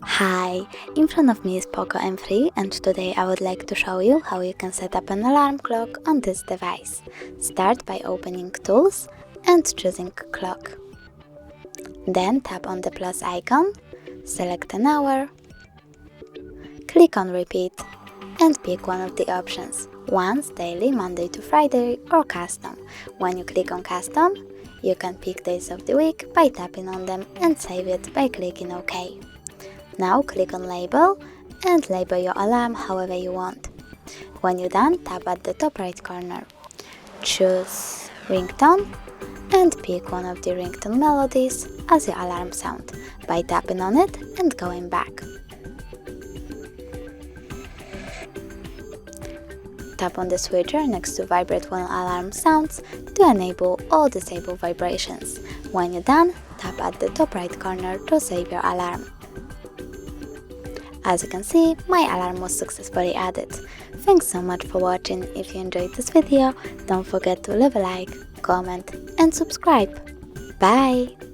Hi, in front of me is Poco M3 and today I would like to show you how you can set up an alarm clock on this device. Start by opening Tools and choosing Clock. Then tap on the plus icon, select an hour, click on Repeat and pick one of the options, once daily, Monday to Friday, or Custom. When you click on Custom, you can pick days of the week by tapping on them and save it by clicking OK. Now click on Label and label your alarm however you want. When you're done, tap at the top right corner. Choose Ringtone and pick one of the ringtone melodies as your alarm sound by tapping on it and going back. Tap on the switcher next to Vibrate when alarm sounds to enable or disable vibrations. When you're done, tap at the top right corner to save your alarm. As you can see, my alarm was successfully added. Thanks so much for watching. If you enjoyed this video, don't forget to leave a like, comment and subscribe. Bye!